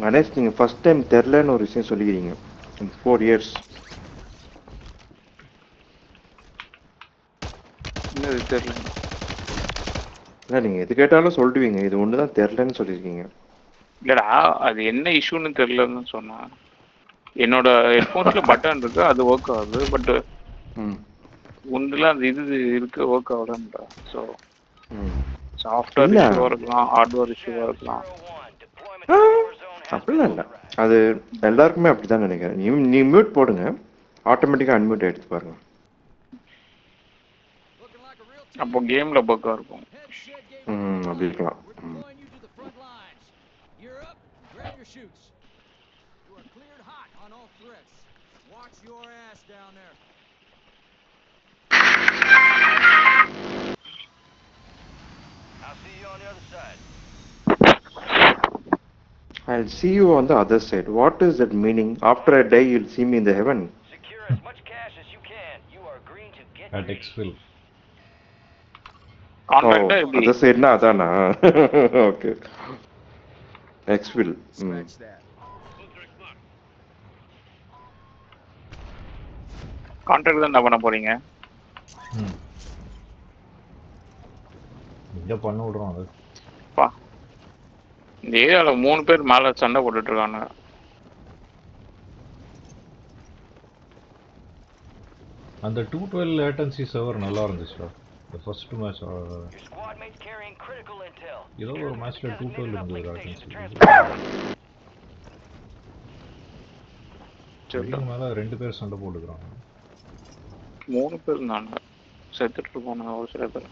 கணேஷ் நீங்க first time தெரியலன்னு ஒரு விஷயம் சொல்லிக்கிறீங்க. 4 இயர்ஸ். என்னது தெரியல. இல்ல நீங்க எது கேட்டாலும் சொல்லிடுவீங்க. இது ஒண்ணுதான் தெரியலன்னு சொல்லியிருக்கீங்க. இல்லடா அது என்ன இஷ்யூன்னு தெரியலன்னு சொன்னா. என்னோட ஹெட்ஃபோன்ஸ்ல பட்டன் இருக்கு, அது ஒர்க் ஆகுது. பட் ஒன்றுல அந்த இது இருக்கு, ஒர்க் ஆகலன்றா. ஸோ சாஃப்ட்வேர் இல்ல இஷ்யூவாக இருக்கலாம், ஹார்ட்வேர் இஷ்யூவாக இருக்கலாம். அப்படிலாம் இல்லை. அது எல்லாருக்குமே அப்படிதான் நினைக்கிறேன். நீ மியூட் போடுங்க, ஆட்டோமேட்டிக்காக அன்மியூட் எடுத்து பாருங்க. அப்போ கேம்ல பக்கா இருக்கும். அப்படி இருக்கலாம். I'll see you on the other side. What is that meaning? After I die, you'll see me in the heaven. Secure as much cash as you can. You are green to get at Exfil. கான்ட்ராக்டா எப்படி? other side na adana. Okay. Exfil. Scratch that. Contract தான் என்ன பண்ண போறீங்க? இங்க பண்ண விடுறோம் அது. பா இந்த ஏரியால 3 பேர் மேல சண்டை போட்டுட்டு இருக்காங்க. அந்த 212 லேட்டன்சி சர்வர் நல்லா இருந்துச்சு. the first match ஏதோ ஒரு மேட்ச்ல 212 இருந்தது லேட்டன்சி. இதுக்கு மேல 2 பேர் சண்டை போட்டுக்கிறாங்க. 3 பேர் நாங்க செத்துட்டு இருக்கோம் ஒரு சில பேர்.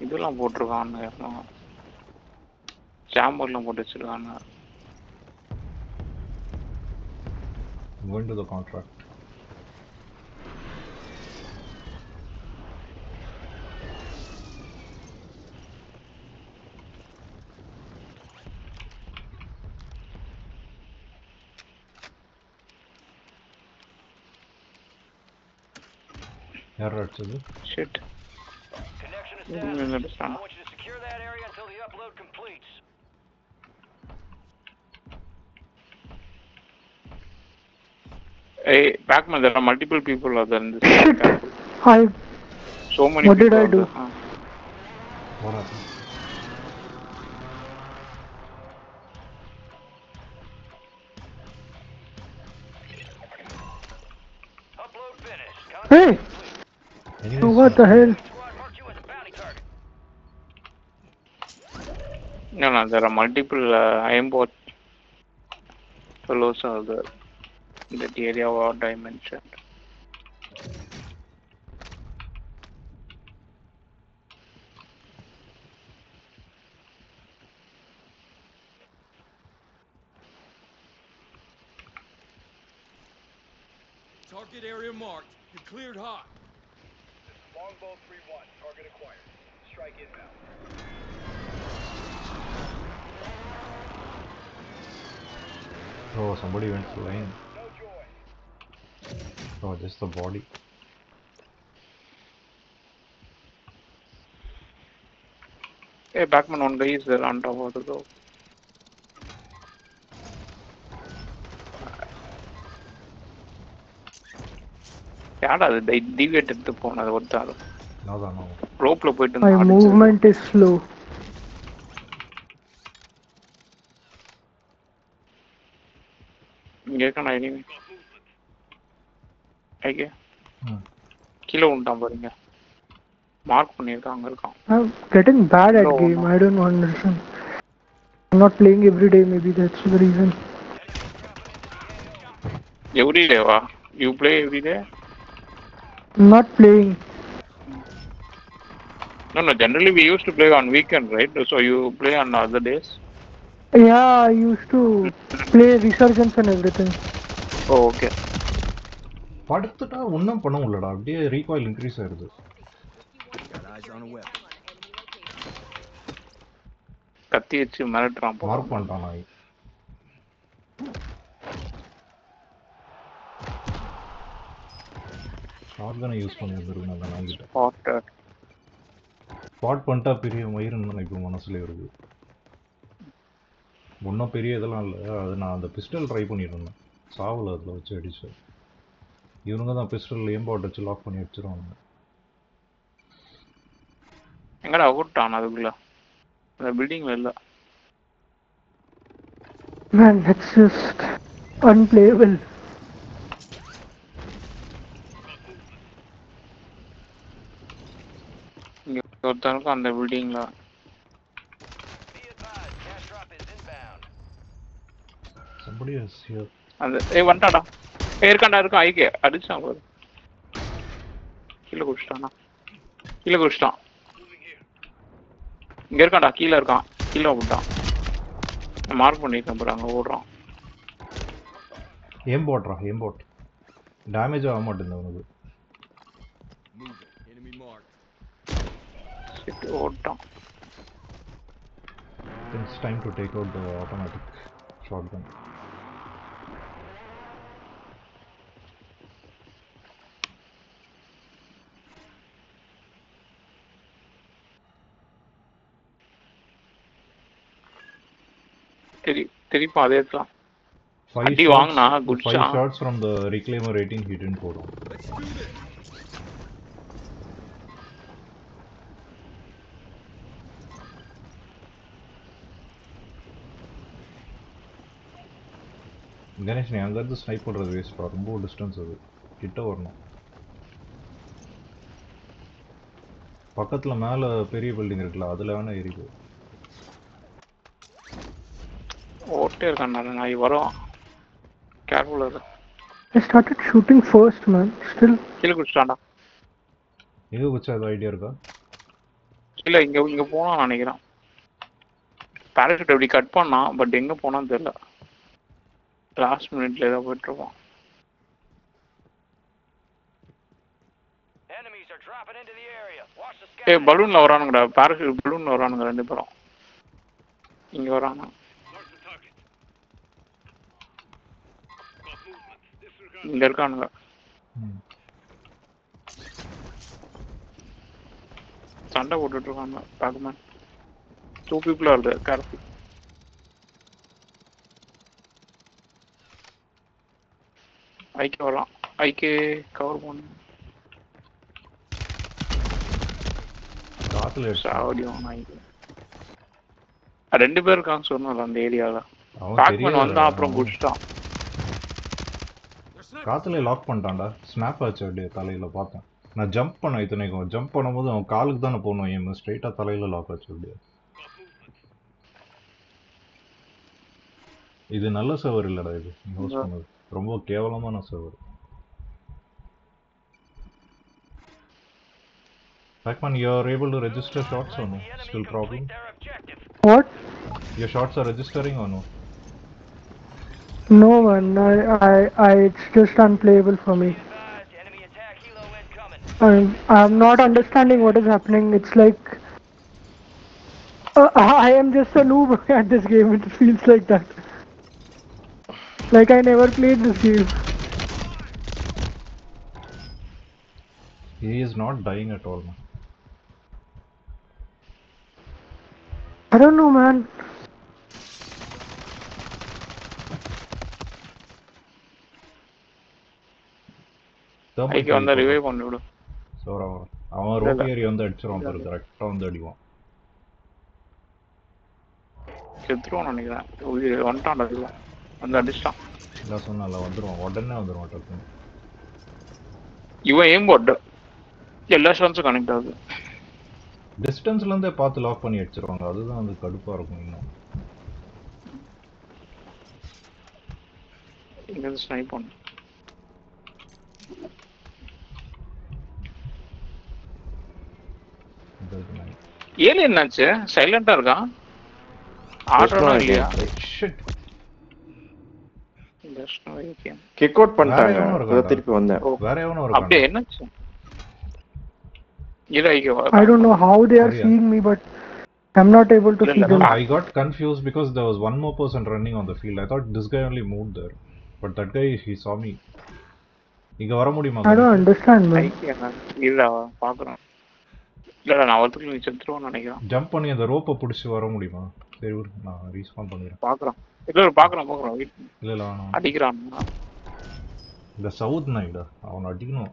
இதெல்லாம் போட்டிருக்காங்க, சாம்பர்லாம் போட்டு வச்சிருக்காங்க. Going to the contract. Error actually. Shit. connection established. I want you to secure that area until the upload completes. Hey, Backman, there are multiple people out there in this. Shit. Hi. So many what people. What did I do? What happened? Upload finished. Hey! Anyways, what the hell? No, there are multiple aimbot fellows out there in that area what I mentioned. Target area marked. You cleared hot. Longbow 3-1. Target acquired. Strike inbound. Oh, somebody went flying. No joy. Oh, just the body. Hey, Backman, one guy is there on top of the door. யாடா அது deviate எடுத்து போனது ஒருத்தாரு. அதான் ரோப்ல போயிட்டு my movement is slow. இங்க இருக்கா enemy. ஐயா கீழ உண்டாம் பாருங்க. மார்க் பண்ணிருக்கான், அங்க இருக்கான். I'm getting bad at game. I don't understand. I'm not playing every day, maybe that's the reason. Every day va? You play every day? I'm not playing. No, generally we used to play on weekend, right? So you play on other days? Yeah, I used to play Resurgence and everything. Oh, okay. படுத்துட்டா ஒன்றும் பண்ண முடியலடா, அப்படியே recoil increase ஆயிடுது. கத்தி வச்சு மிரட்டுறான். Mark பண்ணிட்டான் நாய். Short use பண்ணியிருந்துருக்கணும் அந்த நாய்கிட்ட. ஸ்பாட்டட். ஸ்பாட் பண்ணிட்டா பெரிய மயிருன்னு தான் இப்போ மனசுல இருக்கு. ஒன்றும் பெரிய இதெல்லாம் இல்லை. அது நான் அந்த பிஸ்டல் ட்ரை பண்ணிட்டு இருந்தேன். சாவில் அதில் வச்சு அடிச்சு. இவனுங்க தான் பிஸ்டல் ஏம்பாட் வச்சு லாக் பண்ணி வச்சிருவாங்க. எங்கடா ஓட்டான் அதுக்குள்ள? அந்த பில்டிங்ல இல்ல. Man, that's just unplayable. இங்க ஒருத்தனுக்கும் அந்த பில்டிங்ல. Be advised, cash drop is inbound. Somebody is here. அந்த வந்துட்டாடா. இருக்கான் ஐக்கே அடிச்சான் பாரு. கீழே குடிச்சிட்டானா? கீழே குடிச்சிட்டான். இங்க இருக்கான்டா, கீழே இருக்கான். கீழே விட்டான். மார்க் பண்ணிருக்கேன் பாரு, அங்க ஓடுறான். ஏம்போட் டேமேஜ் ஆக மாட்டேங்குது அவனுக்கு. Enemy marked. ஓட்டான். It's time to take out the automatic shotgun. திருப்பி அதே தான். அடி வாங்கினா குட்ஸா. 5 shots from the reclaimer 18 he didn't go down. Let's do this. Ganesh நீ அங்கேருந்து ஸ்னைப் பண்ணுறது வேஸ்ட்பா. ரொம்ப டிஸ்டன்ஸ் அது. கிட்ட வரணும். பக்கத்தில் மேலே பெரிய பில்டிங் இருக்குல்ல, அதில் வேணா ஏறிக்கு. ஓட்டே இருக்கான் நாய் வரும். கேர்ஃபுல்லா இரு. I started shooting first, man. Still. கீழே குடிச்சிட்டான்டா. எங்கே வச்சா அது ஐடியா இருக்கா? இல்ல இங்க போனா நினைக்கிறேன். பேராஷூட் எப்படி கட் பண்ணான், பட் எங்க போனான்னு தெரியல. லாஸ்ட் மினிட்ல ஏதோ போயிட்டு இருப்பான். Enemies are dropping into the area. Watch the ஏய் sky. பலூன்ல வரானுங்கடா. பேராஷூட் பலூன்ல வரானுங்க ரெண்டு பேரும். இங்க வரானுங்க. இங்க இருக்கானுங்க. சண்டை போட்டுட்டு இருக்காங்க. Pac-Man 2 people are there. Careful. ஐக்கே வரான். ஐக்கே கவர் பண்ணு. காத்துல சாவடியும் ஐக்கே. ரெண்டு பேர் இருக்காங்க சொன்னல அந்த ஏரியால. அவன் பேக்மேன் வந்தான் அப்புறம் குடிச்சிட்டான். காத்துல லாக் பண்ணிட்டான்டா. ஸ்னாப் ஆச்சு அப்படியே தலையில பார்த்தேன். நான் ஜம்ப் பண்ண இத்தனைக்கும் ஜம்ப் பண்ணும்போது அவன் காலுக்கு தானே போகணும். ஏன் ஸ்ட்ரைட்டா தலையில லாக் ஆச்சு அப்படியே. இது நல்ல சர்வர் இல்லடா. இது யூஸ் பண்ணது ரொம்ப கேவலமான server. Pac-Man, you are able to register shots or no? Still problem? Their objective. What? Your shots are registering or no? No, man. It's just unplayable for me. Advised, enemy attack helo incoming. I'm not understanding what is happening. It's like I am just a noob at this game. It feels like that. Like I never played this game. He is not dying at all, man. I don't know, man. ஐக்கே வந்தா revive பண்ணி விடு. அவன் road ஏறி வந்து அடிச்சிருவான் பாரு. கரெக்டா வந்து அடிவான். செத்துருவான் நினைக்கிறேன். வந்துட்டான்டா இதுல. வந்து அடிச்சிட்டான். நான் சொன்னல வந்துருவான். உடனே வந்துருவான் டக்குன்னு. இவன் ஏம் போட்டு எல்லா ஷாட்ஸும் கனெக்ட் ஆகுது. டிஸ்டன்ஸ்ல இருந்தே பார்த்து லாக் பண்ணி அடிச்சிருவாங்க. அதுதான் வந்து கடுப்பா இருக்கும். இன்னும் இங்க ஸ்னைப் பண்ணு. ஏலி என்னாச்சு? சைலண்டா இருக்கான். ஆடுறா இல்லையா? ஷிட். கிக் அவுட் பண்ணிட்டாங்க. திருப்பி வந்தேன். வேற எவனோ இருக்கான். அப்படியே என்னாச்சு? I don't know how they are seeing me, but I'm not able to see them. I got confused because there was one more person running on the field. I thought this guy only moved there, but that guy he saw me. இங்க வர முடியுமா I don't understand, man. இல்ல பாக்குறேன். இல்லடா நான் ஒருத்தருக்கு நீ செத்துருவோம்னு நினைக்கிறேன். ஜம்ப் பண்ணி அந்த ரோப்பை பிடிச்சி வர முடியுமா? சரி விடு, நான் ரீஸ்பான் பண்ணிக்கிறேன். பாக்குறேன். இல்ல பாக்குறேன் இல்ல இல்ல வேணாம். அடிக்கிறான். இந்த சவுத் நாய்டா அவனை அடிக்கணும்.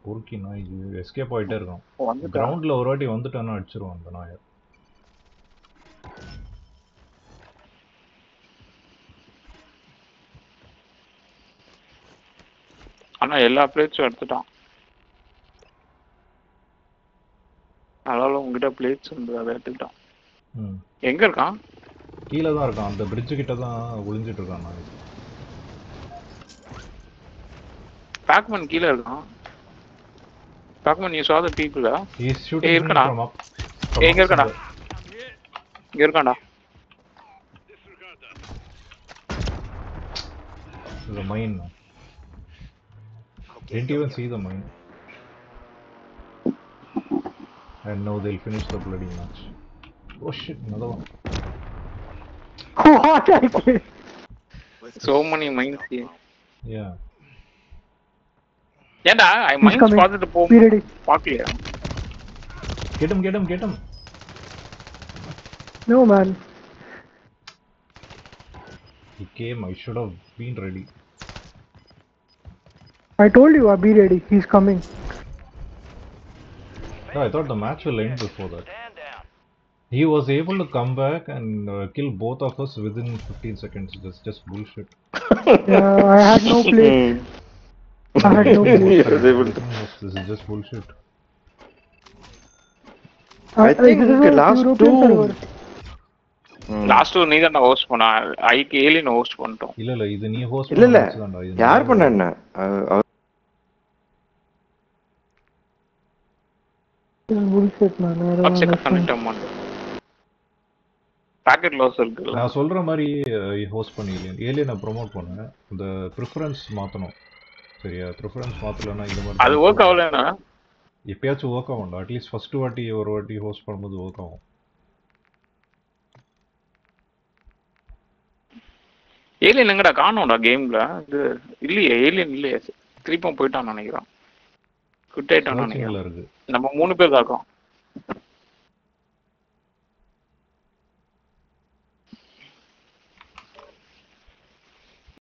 பொறுக்கி நாய் எஸ்கேப் ஆகிட்டே இருக்கான். வந்துட்டான். கிரவுண்டில் ஒரு வாட்டி வந்துட்டான்னா அடிச்சிருவான் அந்த நாயை. ஆனா எல்லா பிளேட்ஸும் எடுத்துட்டான். அதனால உங்ககிட்ட பிளேட்ஸ் இருந்தது அதை எடுத்துக்கிட்டான். எங்க இருக்கான்? கீழே தான் இருக்கான். அந்த பிரிட்ஜு கிட்ட தான் ஒளிஞ்சிட்டு இருக்கான் நாய். பேக்மேன் கீழே இருக்கான். Pac-Man you saw the people. He is shooting இருக்கடா. from up. எங்க இருக்கடா? இங்க இருக்கான்டா. The mine. Didn't even see the mine. And now they'll finish the bloody match. Oh shit, another one. What I did? So many mines here. Yeah. ஏண்டா He's mines coming. பார்த்துட்டு போ. Be ready. பார்க்கலையா? Get him, get him, get him. No, man. He came, I should have been ready. I told you, be ready. He's coming. No, I thought the match will end before that. Stand down. He was able to come back and kill both of us within 15 seconds. That's just bullshit. Yeah, I had no place. I had no place. This is just bullshit. I think this is a last European two- server. Last நீ தான் host பண்ண. ஐக்கு alien host பண்ணிட்டோம். இல்ல இல்ல இது நீ host இல்ல இல்ல தான்டா. யார் பண்ண என்ன This is bullshit, man. I don't பச்சை understand. Connect amount. Packet loss இருக்குல்ல. நான் சொல்ற மாதிரி ஹோஸ்ட் பண்ணி ஏலியனை ப்ரோமோட் பண்ணேன். இந்த ப்ரிஃபரன்ஸ் மாத்தணும். சரியா? ப்ரிஃபரன்ஸ் மாத்தலன்னா இந்த மாதிரி அது ஒர்க் ஆகலனா எப்பயாச்சும் ஒர்க் ஆகும்டா. அட்லீஸ்ட் ஃபர்ஸ்ட் வாட்டி ஒரு வாட்டி ஹோஸ்ட் பண்ணும்போது ஒர்க் ஆகும். ஏலியன் எங்கடா காணோம்டா கேம்ல? இது இல்லையே ஏலியன் இல்லையே. திருப்பம் போயிட்டான்னு நினைக்கிறேன். குட் ஆயிட்டான்னு நினைக்கிறேன். இருக்கு. நம்ம 3 பேர் தான் இருக்கோம்.